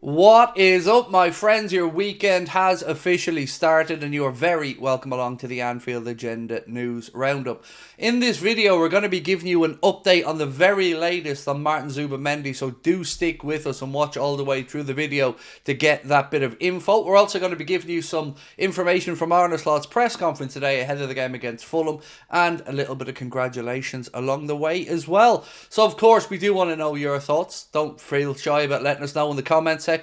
What is up, my friends? Your weekend has officially started and you are very welcome along to the Anfield Agenda News Roundup. In this video, we're going to be giving you an update on the very latest on Martin Zubimendi, so do stick with us and watch all the way through the video to get that bit of info. We're also going to be giving you some information from Arne's press conference today ahead of the game against Fulham and a little bit of congratulations along the way as well. So, of course, we do want to know your thoughts. Don't feel shy about letting us know in the comments section.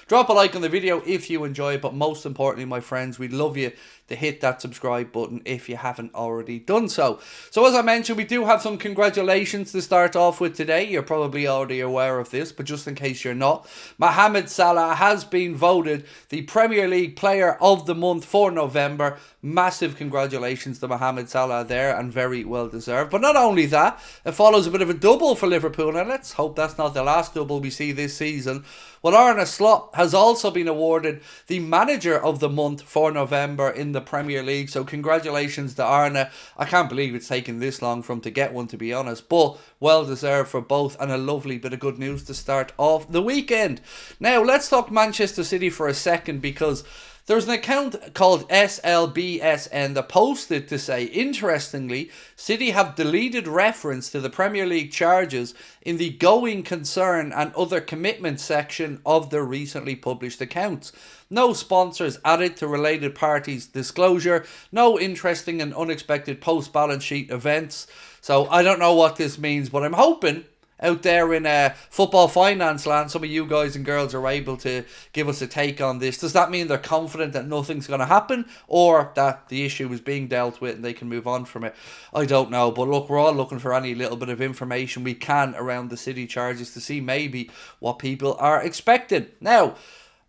Drop a like on the video if you enjoy it, but most importantly, my friends, we'd love you to hit that subscribe button if you haven't already done so. So as I mentioned, we do have some congratulations to start off with today. You're probably already aware of this, but just in case you're not, Mohamed Salah has been voted the Premier League Player of the Month for November. Massive congratulations to Mohamed Salah there, and very well deserved. But not only that, it follows a bit of a double for Liverpool, and let's hope that's not the last double we see this season. Well, Arne has also been awarded the Manager of the Month for November in the Premier League. So congratulations to Arne. I can't believe it's taken this long for him to get one, to be honest. But well deserved for both, and a lovely bit of good news to start off the weekend. Now, let's talk Manchester City for a second, because there's an account called SLBSN that posted to say, interestingly, City have deleted reference to the Premier League charges in the going concern and other commitments section of their recently published accounts. No sponsors added to related parties' disclosure. No interesting and unexpected post-balance sheet events. So I don't know what this means, but I'm hoping out there in football finance land, some of you guys and girls are able to give us a take on this. Does that mean they're confident that nothing's going to happen, or that the issue is being dealt with and they can move on from it? I don't know, but look, we're all looking for any little bit of information we can around the City charges to see maybe what people are expecting. Now,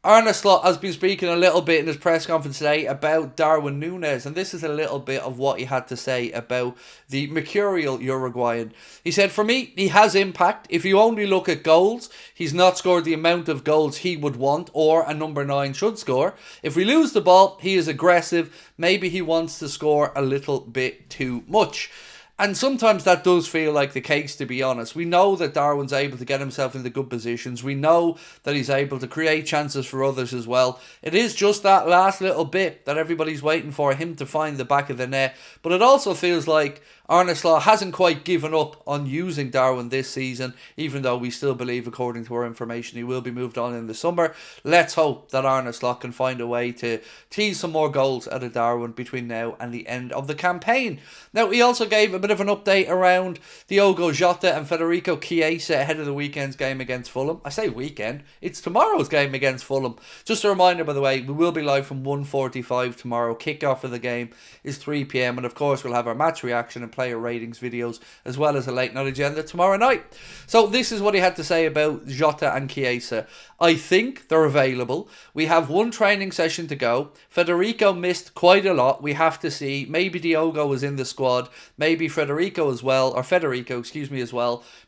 Arne has been speaking a little bit in his press conference today about Darwin Nunes, and this is a little bit of what he had to say about the mercurial Uruguayan. He said, "For me, he has impact. If you only look at goals, he's not scored the amount of goals he would want or a number 9 should score. If we lose the ball, he is aggressive. Maybe he wants to score a little bit too much." And sometimes that does feel like the case, to be honest. We know that Darwin's able to get himself into good positions. We know that he's able to create chances for others as well. It is just that last little bit that everybody's waiting for him to find the back of the net. But it also feels like Arne hasn't quite given up on using Darwin this season, even though we still believe, according to our information, he will be moved on in the summer. Let's hope that Arne can find a way to tease some more goals out of Darwin between now and the end of the campaign. Now, he also gave a bit of an update around Diogo Jota and Federico Chiesa ahead of the weekend's game against Fulham. I say weekend, it's tomorrow's game against Fulham. Just a reminder, by the way, we will be live from 1:45 tomorrow. Kickoff of the game is 3 p.m. and of course we'll have our match reaction and player ratings videos, as well as a late night agenda tomorrow night. So this is what he had to say about Jota and Chiesa. "I think they're available. We have one training session to go. Federico missed quite a lot. We have to see. Maybe Diogo was in the squad. Maybe Federico as well.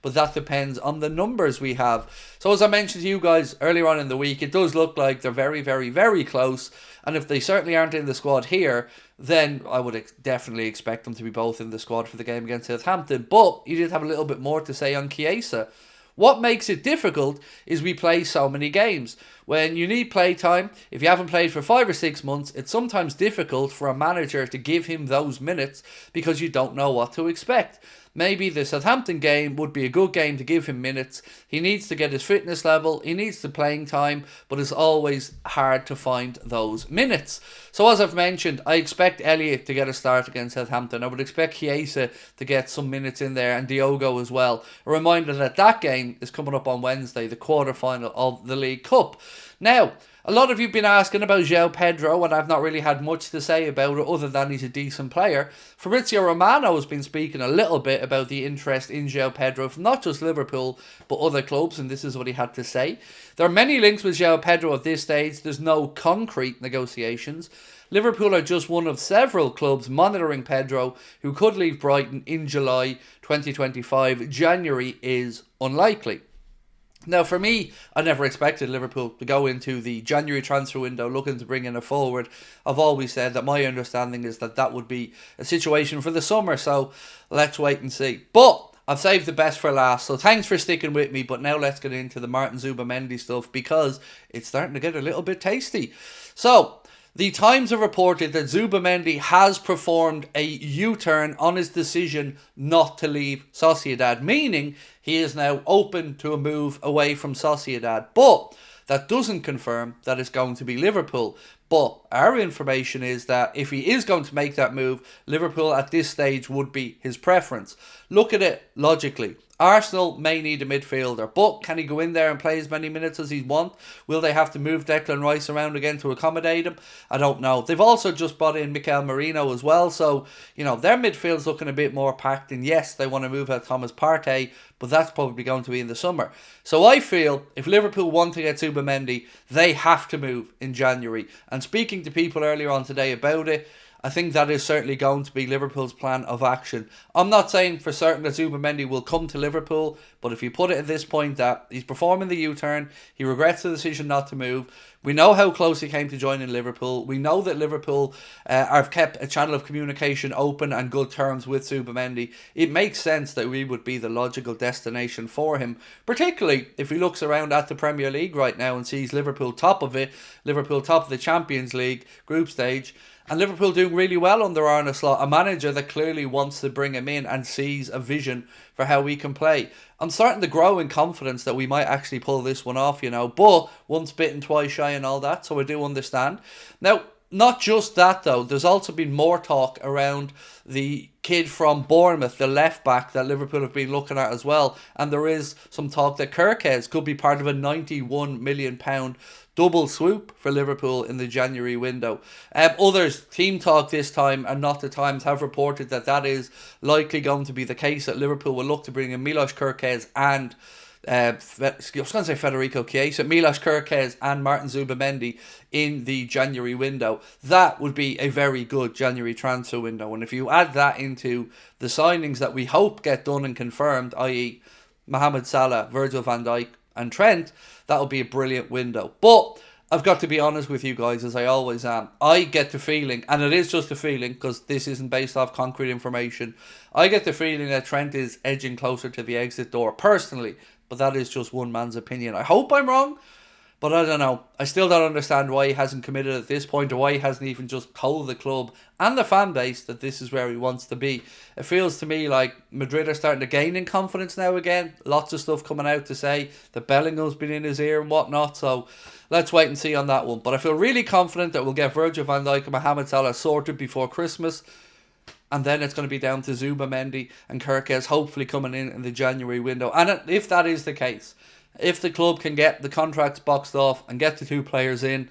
But that depends on the numbers we have." So as I mentioned to you guys earlier on in the week, it does look like they're very, very, very close. And if they certainly aren't in the squad here, then I would definitely expect them to be both in the squad for the game against Southampton. But he did have a little bit more to say on Chiesa. "What makes it difficult is we play so many games. When you need play time, if you haven't played for 5 or 6 months, it's sometimes difficult for a manager to give him those minutes because you don't know what to expect. Maybe the Southampton game would be a good game to give him minutes. He needs to get his fitness level, he needs the playing time, but it's always hard to find those minutes." So as I've mentioned, I expect Elliott to get a start against Southampton. I would expect Chiesa to get some minutes in there, and Diogo as well. A reminder that that game is coming up on Wednesday, the quarter-final of the League Cup. Now, a lot of you have been asking about João Pedro, and I've not really had much to say about it other than he's a decent player. Fabrizio Romano has been speaking a little bit about the interest in João Pedro from not just Liverpool, but other clubs, and this is what he had to say. "There are many links with João Pedro at this stage. There's no concrete negotiations. Liverpool are just one of several clubs monitoring Pedro, who could leave Brighton in July 2025. January is unlikely." Now, for me, I never expected Liverpool to go into the January transfer window looking to bring in a forward. I've always said that my understanding is that that would be a situation for the summer, so let's wait and see. But I've saved the best for last, so thanks for sticking with me. But now let's get into the Martin Zubimendi stuff, because it's starting to get a little bit tasty. So, the Times have reported that Zubimendi has performed a U-turn on his decision not to leave Sociedad, meaning he is now open to a move away from Sociedad. But that doesn't confirm that it's going to be Liverpool. But our information is that if he is going to make that move, Liverpool at this stage would be his preference. Look at it logically. Arsenal may need a midfielder, but can he go in there and play as many minutes as he wants? Will they have to move Declan Rice around again to accommodate him? I don't know. They've also just brought in Mikel Merino as well, so, you know, their midfield's looking a bit more packed, and yes, they want to move out Thomas Partey, but that's probably going to be in the summer. So I feel if Liverpool want to get Zubimendi, they have to move in January. And speaking to people earlier on today about it, I think that is certainly going to be Liverpool's plan of action. I'm not saying for certain that Zubimendi will come to Liverpool, but if you put it at this point that he's performing the U-turn, he regrets the decision not to move. We know how close he came to joining Liverpool. We know that Liverpool have kept a channel of communication open and good terms with Zubimendi. It makes sense that we would be the logical destination for him, particularly if he looks around at the Premier League right now and sees Liverpool top of it, Liverpool top of the Champions League group stage, and Liverpool doing really well under Arne, a manager that clearly wants to bring him in and sees a vision for how we can play. I'm starting to grow in confidence that we might actually pull this one off, you know, but once bitten, twice shy and all that, so I do understand. Now, not just that though, there's also been more talk around the kid from Bournemouth, the left back that Liverpool have been looking at as well, and there is some talk that Kirkes could be part of a £91 million double swoop for Liverpool in the January window. Others, team talk this time and not the Times, have reported that that is likely going to be the case, that Liverpool will look to bring in Milos Kirkes and I was going to say Federico Chiesa, Milos Kirkes and Martin Zubimendi in the January window. That would be a very good January transfer window. And if you add that into the signings that we hope get done and confirmed, i.e. Mohamed Salah, Virgil van Dijk and Trent, that'll be a brilliant window. But I've got to be honest with you guys, as I always am. I get the feeling, and it is just a feeling because this isn't based off concrete information, I get the feeling that Trent is edging closer to the exit door personally. But that is just one man's opinion. I hope I'm wrong, but I don't know. I still don't understand why he hasn't committed at this point, or why he hasn't even just told the club and the fan base that this is where he wants to be. It feels to me like Madrid are starting to gain in confidence now again. Lots of stuff coming out to say that Bellingham's been in his ear and whatnot, so let's wait and see on that one. But I feel really confident that we'll get Virgil van Dijk and Mohamed Salah sorted before Christmas. And then it's going to be down to Zubimendi and Kirkes hopefully coming in the January window. And if that is the case, if the club can get the contracts boxed off and get the two players in,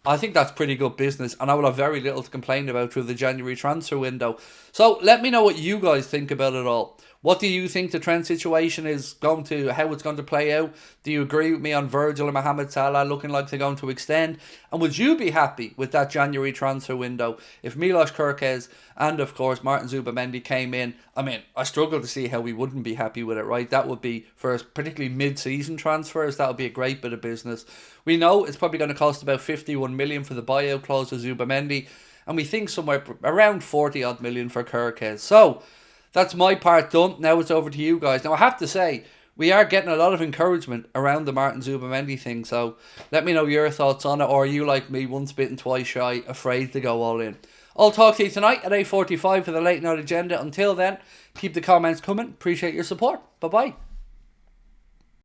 I think that's pretty good business. And I will have very little to complain about through the January transfer window. So let me know what you guys think about it all. What do you think the Trent situation is going to, how it's going to play out? Do you agree with me on Virgil and Mohamed Salah looking like they're going to extend? And would you be happy with that January transfer window if Milos Kirkes and, of course, Martin Zubimendi came in? I mean, I struggle to see how we wouldn't be happy with it, right? That would be, for particularly mid-season transfers, that would be a great bit of business. We know it's probably going to cost about 51 million for the buyout clause of Zubimendi, and we think somewhere around 40 odd million for Kirkes. So that's my part done. Now it's over to you guys. Now I have to say, we are getting a lot of encouragement around the Martin Zubimendi thing, so let me know your thoughts on it, or are you like me, once bitten, twice shy, afraid to go all in? I'll talk to you tonight at 8:45 for the late night agenda. Until then, keep the comments coming. Appreciate your support. Bye-bye.